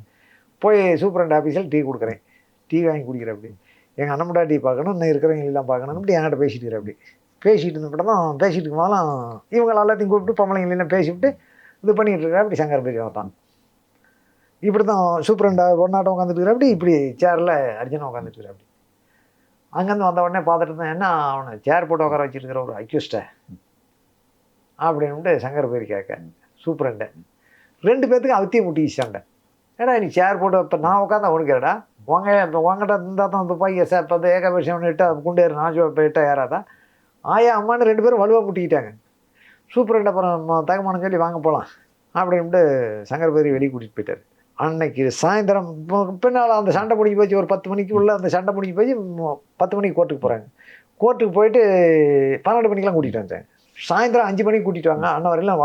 Speaker 2: போய் சூப்பரண்டு ஆஃபீஸில் டீ கொடுக்குறேன். டீ வாங்கி குடிக்கிறேன் அப்படி. எங்கள் அண்ணமுடா டீ பார்க்கணும், இன்னும் இருக்கிறவங்க எல்லாம் பார்க்கணும் அப்படி என்கிட்ட பேசிட்டு இருக்கிறேன் அப்படி. பேசிகிட்டு இருந்த கூட தான் பேசிகிட்டு இருக்கும்போதெல்லாம் இவங்க எல்லாத்தையும் கூப்பிட்டு பொம்பளைங்களெல்லாம் பேசிவிட்டு இது பண்ணிகிட்டு இருக்கிறேன் அப்படி. சங்கர் பேர் தான் இப்படி தான் சூப்பரண்டா ஒன்னாட்டம் உட்காந்துட்டு இருக்கிற அப்படி. இப்படி சேரில் அர்ஜுனா உட்காந்துட்டு இருக்கிற அப்படி. அங்கேருந்து வந்த உடனே பார்த்துட்டு தான் என்ன அவனை சேர் போட்டு உட்கார வச்சுருக்கிற ஒரு அக்யூஸ்டை அப்படின்ட்டு சங்கர் பேர் கேட்க சூப்பரண்டை 2 பேர்த்துக்கு அவுத்தியை முட்டிச்சாண்டை. ஏடா நீ சேர் போட்டு இப்போ நான் உட்காந்தா ஒழுங்கிறடா இப்போ உங்கள்கிட்ட இருந்தால் தான் துப்பாக்கியை சார் இப்போ ஏகபட்சம் இட்டா குண்டேறு நாஜு இப்போ இட்டா ஏறாதா ஆயா அம்மானு 2 பேரும் வலுவாக முட்டிக்கிட்டாங்க. சூப்பரண்டை அப்புறம் தகமானம் சொல்லி வாங்க போகலாம் அப்படின்ட்டு சங்கர் பேர் வெளியே கூட்டிகிட்டு போயிட்டார். அன்னைக்கு சாயந்தரம் பின்னால் அந்த சண்டை முடிஞ்சு போச்சு. ஒரு 10 மணிக்கு உள்ள அந்த சண்டை முடிஞ்சு போச்சு. 10 மணிக்கு கோர்ட்டுக்கு போகிறாங்க. கோர்ட்டுக்கு போயிட்டு 12 மணிக்கெலாம் கூட்டிகிட்டு வந்தேன். சாயந்தரம் 5 மணிக்கு கூட்டிகிட்டு வாங்க, அண்ணன் வரையிலும்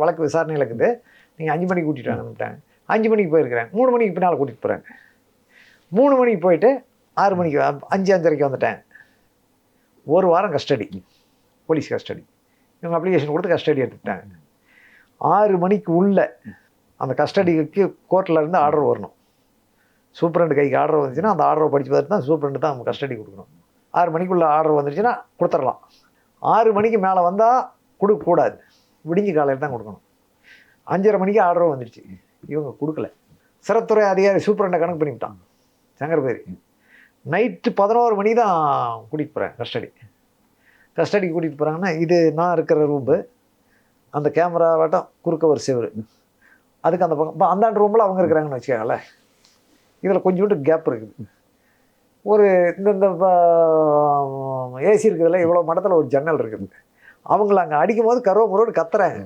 Speaker 2: வழக்கு விசாரணையில் இருக்குது, நீங்கள் 5 மணிக்கு கூட்டிகிட்டு வாங்கன்னுட்டாங்க. 5 மணிக்கு போயிருக்கிறேன். 3 மணிக்கு பின்னால் கூட்டிகிட்டு போகிறாங்க. 3 மணிக்கு போயிட்டு 6 மணிக்கு 5:30 வந்துட்டேன். 1 வாரம் கஸ்டடி, போலீஸ் கஸ்டடி. இவங்க அப்ளிகேஷன் கொடுத்து கஸ்டடி எடுத்துக்கிட்டாங்க. 6 மணிக்கு உள்ள அந்த கஸ்டடிக்கு கோர்ட்டில் இருந்து ஆர்டர் வரணும். சூப்பரண்டு கைக்கு ஆர்டர் வந்துச்சுன்னா அந்த ஆர்டரை படித்து பார்த்து தான் சூப்பரண்டு தான் நம்ம கஸ்டடி கொடுக்கணும். 6 மணிக்குள்ளே ஆர்டர் வந்துருச்சுன்னா கொடுத்துடலாம். 6 மணிக்கு மேலே வந்தால் கொடுக்கக்கூடாது, விடிஞ்சு காலையில் தான் கொடுக்கணும். 5:30 மணிக்கு ஆர்டர் வந்துடுச்சு, இவங்க கொடுக்கல. சிறைத்துறை அதிகாரி சூப்பரண்டை கணக்கு பண்ணிவிட்டான் சங்கர் பேர். நைட்டு 11 மணி தான் கூட்டிகிட்டு போகிறேன் கஸ்டடிக்கு கூட்டிகிட்டு போகிறாங்கன்னா இது நான் இருக்கிற ரூம்பு, அந்த கேமரா வாட்டம் குறுக்க ஒரு செவரு, அதுக்கு அந்த பக்கம் இப்போ அந்தாண்டு ரூமில் அவங்க இருக்கிறாங்கன்னு வச்சுக்கோங்களேன். இதில் கொஞ்சோண்டு கேப் இருக்குது. ஒரு இந்த ஏசி இருக்குதுல்ல, இவ்வளோ மடத்தில் ஒரு ஜன்னல் இருக்குது. அவங்கள அங்கே அடிக்கும் போது கருவமுறோடு கத்துறாங்க.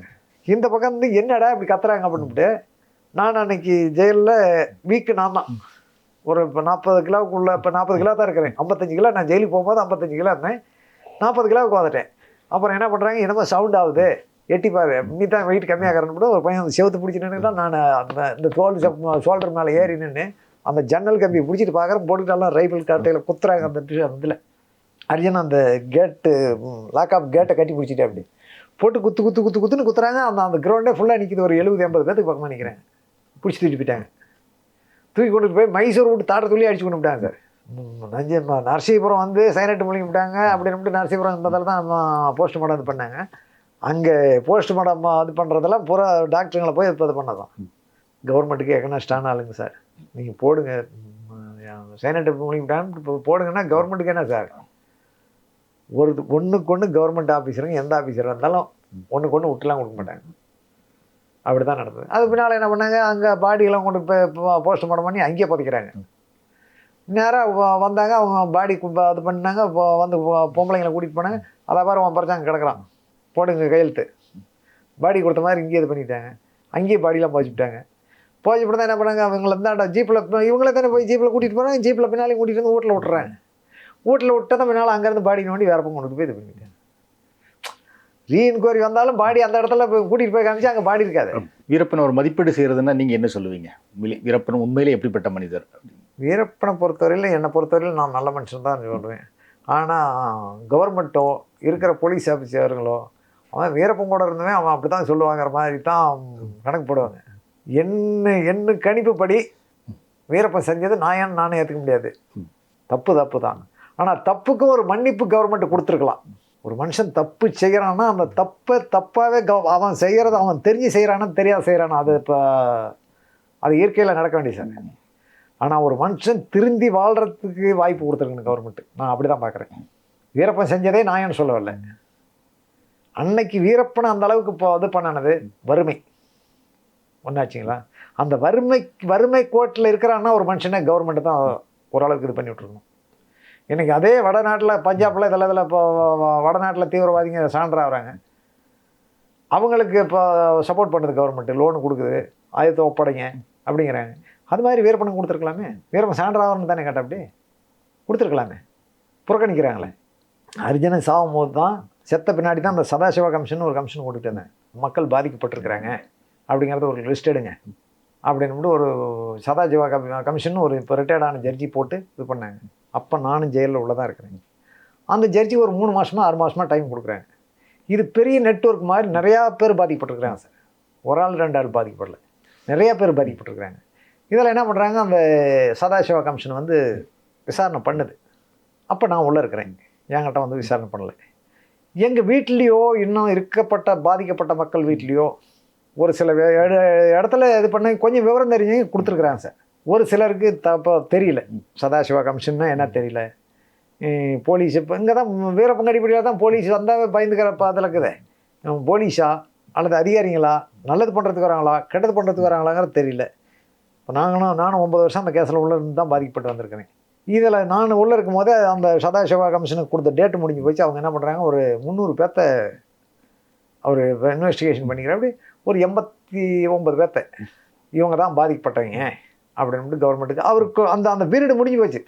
Speaker 2: இந்த பக்கம் வந்து என்னடா இப்படி கத்துறாங்க அப்படின்ட்டு நான் அன்னைக்கு ஜெயிலில் வீக்கு நான் தான் ஒரு இப்போ 40 கிலோவுக்குள்ளே, இப்போ 40 கிலோ தான் இருக்கிறேன். 55 கிலோ நான் ஜெயிலுக்கு போகும்போது 55 கிலோ இருந்தேன். 40 கிலோவுக்கு வந்துட்டேன். அப்புறம் என்ன பண்ணுறாங்க, என்னமோ சவுண்ட் ஆகுது, எட்டிப்பாரு நீ தான் வெயிட் கம்மியாகிறன்னு ஒரு பையன் அந்த செவத்து பிடிச்சின்னு தான் நான் அந்த இந்த ஷோல்டர் மேலே ஏறி நின்று அந்த ஜன்னல் கம்பியை பிடிச்சிட்டு பார்க்குறேன். போட்டுக்கிட்டாலாம் ரைபிள் காட்டையில் குத்துறாங்க. அந்த இதில் அர்ஜுன் அந்த கேட்டு லாக்அப் கேட்டை கட்டி பிடிச்சிட்டு அப்படி போட்டு குத்துன்னு குத்துறாங்க. அந்த கிரவுண்டே ஃபுல்லாக நிற்கிது. ஒரு 70-80 பேருக்கு பக்கமாக நிற்கிறேன். பிடிச்சி தூக்கிட்டு போயிட்டாங்க. தூக்கி கொண்டுட்டு போய் மைசூர் விட்டு தாட்டத்துலேயே அடிச்சு கொண்டு விட்டாங்க சார். நரசிபுரம் வந்து சைனட்டு முழுங்கி விட்டாங்க அப்படின்னு நரசிபுரம் என்பதால் தான் போஸ்ட்மார்ட்டம் இது பண்ணாங்க. அங்கே போஸ்ட்மார்ட்டம் இது பண்ணுறதெல்லாம் பூரா டாக்டருங்களை போய் இப்போ இது பண்ணதான். கவர்மெண்ட்டுக்கு எக்கனாஸ்டான ஆளுங்க சார், நீங்கள் போடுங்க சைனட்டு முழுங்கி விட்டாங்க இப்போ போடுங்கன்னா கவர்மெண்ட்டுக்கு என்ன சார், ஒன்றுக்கு ஒன்று கவர்மெண்ட் ஆஃபீஸருங்க எந்த ஆஃபீஸராக இருந்தாலும் ஒன்றுக்கு ஒன்று விட்டுலாம் கொடுக்க மாட்டாங்க. அப்படி தான் நடந்தது. அது பின்னால் என்ன பண்ணாங்க, அங்கே பாடியெல்லாம் கொண்டு போய் போஸ்ட்மார்ட்டம் பண்ணி அங்கேயே புதைக்கிறாங்க. நேராக வந்தாங்க, அவங்க பாடி இது பண்ணாங்க, வந்து பொம்பளைங்களை கூட்டிகிட்டு போனாங்க. அதை பாரு அவன் பறிச்சாங்க கிடக்குறான், போடுங்க கையெழுத்து. பாடி கொடுத்த மாதிரி இங்கேயே இது பண்ணிட்டாங்க, அங்கேயே பாடியெலாம் போச்சுட்டாங்க. போச்சுட்டு தான் என்ன பண்ணாங்க, அவங்கள இருந்தாண்டா ஜீப்பில் இவங்கள தானே போய் ஜீப்பில் கூட்டிகிட்டு போகிறாங்க, ஜீப்பில் பின்னாலே கூட்டிகிட்டு வந்து வீட்டில் விட்டுறாங்க. வீட்டில் விட்டு தான் பின்னால் அங்கேருந்து பாடி நோண்டி வேறு பக்கம் கொண்டு போய் இது பண்ணிட்டாங்க. ரீஎன்கொயரி வந்தாலும் பாடி அந்த இடத்துல கூட்டிகிட்டு போய் காமிச்சு அங்கே பாடி இருக்காது.
Speaker 3: வீரப்பன் ஒரு மதிப்பீடு செய்கிறதுன்னா நீங்கள் என்ன சொல்லுவீங்க? வீரப்பன் உண்மையிலே எப்படிப்பட்ட மனிதர்?
Speaker 2: வீரப்பனை பொறுத்தவரையில், என்னை பொறுத்தவரையில் நான் நல்ல மனுஷன் தான் சொல்லுவேன். ஆனால் கவர்மெண்ட்டோ இருக்கிற போலீஸ் ஆஃபீஸருங்களோ அவன் வீரப்பன் கூட இருந்தவன் அவன் அப்படி தான் சொல்லுவாங்கிற மாதிரி தான் கணக்கு போடுவாங்க. என்ன கணிப்புப்படி வீரப்பன் செஞ்சது நானே ஏற்றுக்க முடியாது. தப்பு தான். ஆனால் தப்புக்கு ஒரு மன்னிப்பு கவர்மெண்ட் கொடுத்துருக்கலாம். ஒரு மனுஷன் தப்பு செய்கிறான்னா அந்த தப்பாகவே அவன் செய்கிறத அவன் தெரிஞ்சு செய்கிறானா தெரியாது செய்கிறானா, அது இப்போ அது இயற்கையில் நடக்க வேண்டிய சார். ஆனால் ஒரு மனுஷன் திருந்தி வாழ்கிறதுக்கு வாய்ப்பு கொடுத்துருக்கணும் கவர்மெண்ட்டு. நான் அப்படி தான் பார்க்குறேன். வீரப்பன் செஞ்சதே நாயன்னு சொல்லவில்லை. அன்னைக்கு வீரப்பனை அந்த அளவுக்கு இப்போ இது பண்ணனது வறுமை ஒன்றாச்சுங்களா. அந்த வறுமை கோட்டில் இருக்கிறான்னா ஒரு மனுஷனே கவர்மெண்ட்டு தான் ஓரளவுக்கு இது பண்ணி விட்ருக்கணும். இன்றைக்கி அதே வடநாட்டில் பஞ்சாபில் இதில் இப்போ வடநாட்டில் தீவிரவாதிங்க சான்றாகிறாங்க. அவங்களுக்கு இப்போ சப்போர்ட் பண்ணுது கவர்மெண்ட்டு, லோனு கொடுக்குது, ஆயுதத்தை ஒப்படைங்க அப்படிங்கிறாங்க. அது மாதிரி வீரப்பனுக்கு கொடுத்துருக்கலாமே. வீரப்பன் சான்றாகணும்னு தானே கேட்ட, அப்படி கொடுத்துருக்கலாமே. புறக்கணிக்கிறாங்களே. அர்ஜுனன் சாகும் போது தான், செத்த பின்னாடி தான் அந்த சதாசிவா கமிஷன் ஒரு கமிஷன் கொடுத்துட்டு இருந்தேன். மக்கள் பாதிக்கப்பட்டிருக்கிறாங்க அப்படிங்கிறத ஒரு லிஸ்ட் எடுங்க அப்படின்னு ஒரு சதாசிவா கமிஷன் ஒரு இப்போ ரிட்டையர்டான ஜட்ஜி போட்டு இது பண்ணாங்க. அப்போ நானும் ஜெயிலில் உள்ளதாக இருக்கிறேன். அந்த ஜட்ஜி ஒரு 3 மாதமாக 6 மாதமாக டைம் கொடுக்குறாங்க. இது பெரிய நெட்வொர்க் மாதிரி நிறையா பேர் பாதிக்கப்பட்டிருக்கிறாங்க சார். ஒரு ஆள் 2 ஆள் பாதிக்கப்படல, நிறையா பேர் பாதிக்கப்பட்டிருக்கிறாங்க. இதில் என்ன பண்ணுறாங்க, அந்த சதாசிவா கமிஷன் வந்து விசாரணை பண்ணுது. அப்போ நான் உள்ளே இருக்கிறேன், என்கிட்ட வந்து விசாரணை பண்ணலை. எங்கள் வீட்லேயோ இன்னும் பாதிக்கப்பட்ட மக்கள் வீட்லேயோ ஒரு சில இடத்துல இது பண்ண கொஞ்சம் விவரம் தெரிஞ்சு கொடுத்துருக்குறாங்க சார். ஒரு சிலருக்கு தெரியல சதாசிவா கமிஷன்னா என்ன தெரியல. போலீஸ் இப்போ இங்கே தான் வீரப்பன் அடிப்படையில் தான் போலீஸ் வந்தாவே பயந்துக்கிறப்ப அதில் இருக்குதே. போலீஸா அல்லது அதிகாரிங்களா நல்லது பண்ணுறதுக்கு வராங்களா கெட்டது பண்ணுறதுக்கு வராங்களாங்கிறது தெரியல. இப்போ நானும் 9 வருஷம் அந்த கேஸில் உள்ளே இருந்து தான் பாதிக்கப்பட்டு வந்திருக்கிறேன். இதில் நான் உள்ளே இருக்கும் போதே அந்த சதாசிவா கமிஷனுக்கு கொடுத்த டேட்டு முடிஞ்சு போச்சு. அவங்க என்ன பண்ணுறாங்க, ஒரு 300 பேர்த்த அவர் இன்வெஸ்டிகேஷன் பண்ணிக்கிற, அப்படி ஒரு 89 பேர்த்த இவங்க தான் பாதிக்கப்பட்டவங்க அப்படின்னு கவர்மெண்ட்டுக்கு அவருக்கு அந்த பீரியடு முடிஞ்சு போச்சு.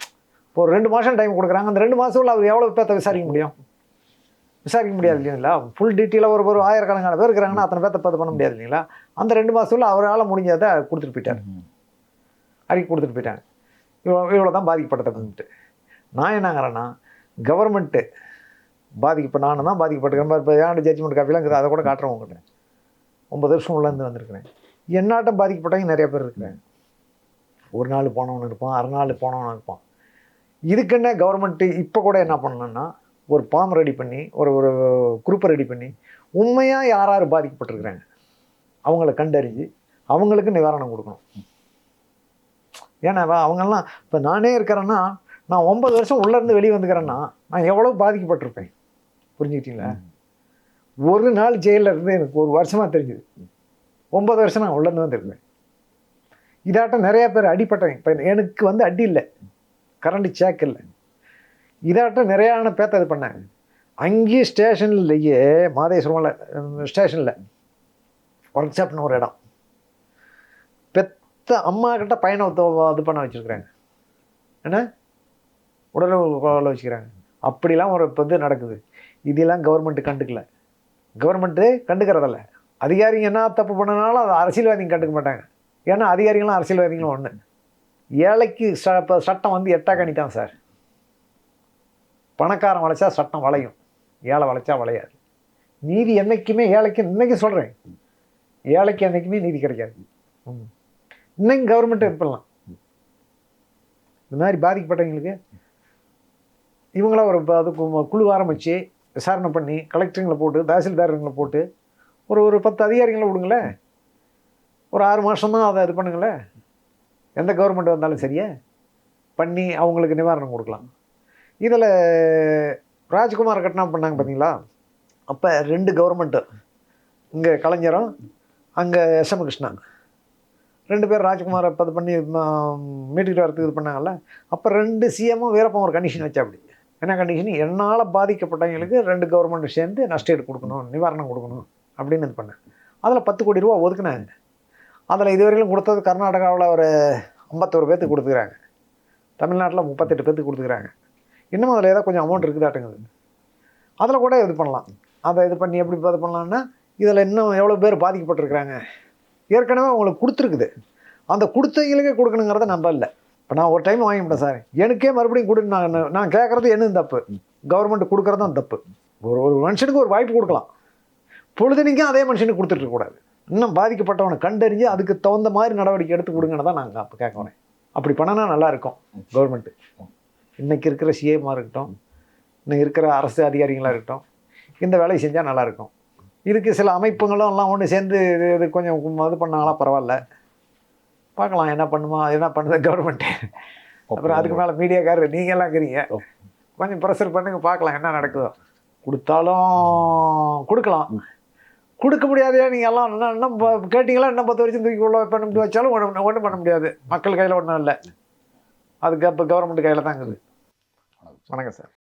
Speaker 2: இப்போ ஒரு 2 மாதம் டைம் கொடுக்குறாங்க. அந்த 2 மாதம் அவர் எவ்வளோ பேர்த்த விசாரிக்க முடியும்? விசாரிக்க முடியாது இல்லைங்களா. ஃபுல் டீட்டெயிலாக ஒரு 1000கணக்கான பேர் இருக்கிறாங்கன்னா அத்தனை பேர்த்த பார்த்து பண்ண முடியாது இல்லைங்களா. அந்த 2 மாதத்தில் அவரால் முடிஞ்சதை கொடுத்துட்டு போயிட்டார், அறிக்கை கொடுத்துட்டு போயிட்டாங்க. இவ்வளோ தான் பாதிக்கப்பட்டதுன்ட்டு. நான் என்னங்கிறேன்னா, கவர்மெண்ட்டு நானும் தான் பாதிக்கப்பட்டிருக்கேன். இப்போ ஏன் ஜட்ஜ்மெண்ட் காப்பிலாம் இருக்குது, அதை கூட காட்டுறேன் உங்கள்கிட்ட. 9 வருஷம் உள்ளேருந்து வந்திருக்கிறேன். என்னாட்டம் பாதிக்கப்பட்டவங்க நிறைய பேர் இருக்கிறாங்க. ஒரு நாள் போனவனு இருப்பான், 6 நாள் போனவனு இருப்பான். இதுக்குன்னே கவர்மெண்ட்டு இப்போ கூட என்ன பண்ணணுன்னா, ஒரு ஃபார்ம் ரெடி பண்ணி ஒரு குரூப்பை ரெடி பண்ணி உண்மையாக யார் பாதிக்கப்பட்டிருக்கிறாங்க அவங்கள கண்டறிஞ்சு அவங்களுக்கு நிவாரணம் கொடுக்கணும். ஏன்னா அவங்கெல்லாம் இப்போ நானே இருக்கிறேன்னா, நான் 9 வருஷம் உள்ளேருந்து வெளியே வந்துக்கிறேன்னா நான் எவ்வளோ பாதிக்கப்பட்டிருப்பேன், புரிஞ்சுக்கிட்டீங்களா. ஒரு நாள் ஜெயிலில் இருந்து எனக்கு 1 வருஷமாக தெரிஞ்சுது. 9 வருஷம் நான் உள்ளேருந்து வந்துருக்கேன். இதாட்டம் நிறையா பேர் அடிப்பட்டவங்க. இப்போ எனக்கு வந்து அடி இல்லை, கரண்ட் சேக் இல்லை. இதாட்டம் நிறையான பேர்த்த இது பண்ணாங்க. அங்கேயே ஸ்டேஷன்லேயே மாதேஸ்வரமில் ஸ்டேஷனில் ஒர்க் ஷாப்னு ஒரு இடம், பெத்த அம்மா கிட்ட பையனை இது பண்ண வச்சுருக்குறாங்க, என்ன உடலுறவு வச்சுக்கிறாங்க. அப்படிலாம் ஒரு இது நடக்குது. இதெல்லாம் கவர்மெண்ட்டு கண்டுக்கல. கவர்மெண்ட்டு கண்டுக்கிறதில்ல. அதிகாரிங்க என்ன தப்பு பண்ணனாலும் அது அரசியல்வாதிங்க கண்டுக்க மாட்டாங்க. ஏன்னா அதிகாரிகளும் அரசியல்வாதிகளும் ஒன்று. ஏழைக்கு சட்டம் வந்து எட்டாக்கணி தான் சார். பணக்காரன் வளைச்சா சட்டம் வளையும், ஏழை வளைச்சா வளையாது. நீதி என்றைக்குமே ஏழைக்கு, இன்றைக்கி சொல்கிறேன், ஏழைக்கு என்றைக்குமே நீதி கிடைக்காது. இன்னைக்கு கவர்மெண்ட்டு இது பண்ணலாம். இந்த மாதிரி பாதிக்கப்பட்டவங்களுக்கு இவங்கள ஒரு அதுக்கு குழு ஆரம்பித்து விசாரணை பண்ணி கலெக்டருங்களை போட்டு தாசில்தாரங்களை போட்டு ஒரு 10 அதிகாரிகளை விடுங்களேன். ஒரு 6 மாதம் தான் அதை இது பண்ணுங்களேன். எந்த கவர்மெண்ட் வந்தாலும் சரியே பண்ணி அவங்களுக்கு நிவாரணம் கொடுக்கலாம். இதில் ராஜ்குமார் கட்னா பண்ணாங்க பார்த்தீங்களா. அப்போ 2 கவர்மெண்ட்டு, இங்கே கலைஞரும் அங்கே எஸ்.எம். கிருஷ்ணா, 2 பேர் ராஜ்குமார் இப்போ இது பண்ணி மீட்டுக்கிட்டு வரதுக்கு இது பண்ணாங்கல்ல, அப்போ 2 சிஎம்மும் வீரப்பன் ஒரு கண்டிஷன் வச்சா அப்படி. என்ன கண்டிஷன்? என்னால் பாதிக்கப்பட்டவங்களுக்கு 2 கவர்மெண்ட் சேர்ந்து நஷ்டஈடு கொடுக்கணும், நிவாரணம் கொடுக்கணும் அப்படின்னு இது பண்ணேன். அதில் 10 கோடி ரூபா ஒதுக்குனாங்க. அதில் இதுவரையிலும் கொடுத்தது கர்நாடகாவில் ஒரு 51 பேர்த்துக்கு கொடுத்துக்கிறாங்க, தமிழ்நாட்டில் 38 பேர்த்துக்கு கொடுத்துக்கிறாங்க. இன்னும் அதில் ஏதோ கொஞ்சம் அமௌண்ட் இருக்குதாட்டுங்குது. அதில் கூட இது பண்ணலாம். அதை இது பண்ணி எப்படி இது பண்ணலான்னா, இதில் இன்னும் எவ்வளோ பேர் பாதிக்கப்பட்டிருக்கிறாங்க, ஏற்கனவே அவங்களுக்கு கொடுத்துருக்குது, அந்த கொடுத்தவங்களுக்கே கொடுக்கணுங்கிறத நம்ப இல்லை. இப்போ நான் ஒரு டைம் வாங்கிவிட்டேன் சார், எனக்கே மறுபடியும் கொடு, நான் கேட்குறது என்னது தப்பு, கவர்மெண்ட் கொடுக்குறது தான் தப்பு. ஒரு மனுஷனுக்கு ஒரு வாய்ப்பு கொடுக்கலாம், பொழுதுனிக்கும் அதே மனுஷனுக்கு கொடுத்துட்ருக்கக்கூடாது. இன்னும் பாதிக்கப்பட்டவனை கண்டறிஞ்சு அதுக்கு தகுந்த மாதிரி நடவடிக்கை எடுத்து கொடுங்கன்னு தான் நாங்கள் அப்போ கேட்க வரேன். அப்படி பண்ணனா நல்லாயிருக்கும் கவர்மெண்ட்டு. இன்றைக்கி இருக்கிற சிஎம்மாக இருக்கட்டும், இன்னைக்கு இருக்கிற அரசு அதிகாரிகளாக இருக்கட்டும், இந்த வேலையை செஞ்சால் நல்லாயிருக்கும். இதுக்கு சில அமைப்புகளும் எல்லாம் ஒன்று சேர்ந்து இது கொஞ்சம் இது பண்ணாங்களா பரவாயில்ல, பார்க்கலாம் என்ன பண்ணுது கவர்மெண்ட்டு. அப்புறம் அதுக்கு மேலே மீடியாக்காரர் நீங்கள்லாம் இருக்கிறீங்க, கொஞ்சம் ப்ரெஷர் பண்ணுங்க, பார்க்கலாம் என்ன நடக்குதோ. கொடுத்தாலும் கொடுக்கலாம், கொடுக்க முடியாதையா நீங்கள் எல்லாம் இன்னும் கேட்டிங்களா, இன்னும் 10 வருஷம் தூக்கி உள்ள பண்ணி வச்சாலும் ஒன்றும் பண்ண முடியாது. மக்கள் கையில் ஒன்றும் இல்லை, அதுக்கு அப்போ கவர்மெண்ட் கையில் தான் இருக்குது. வணக்கம் சார்.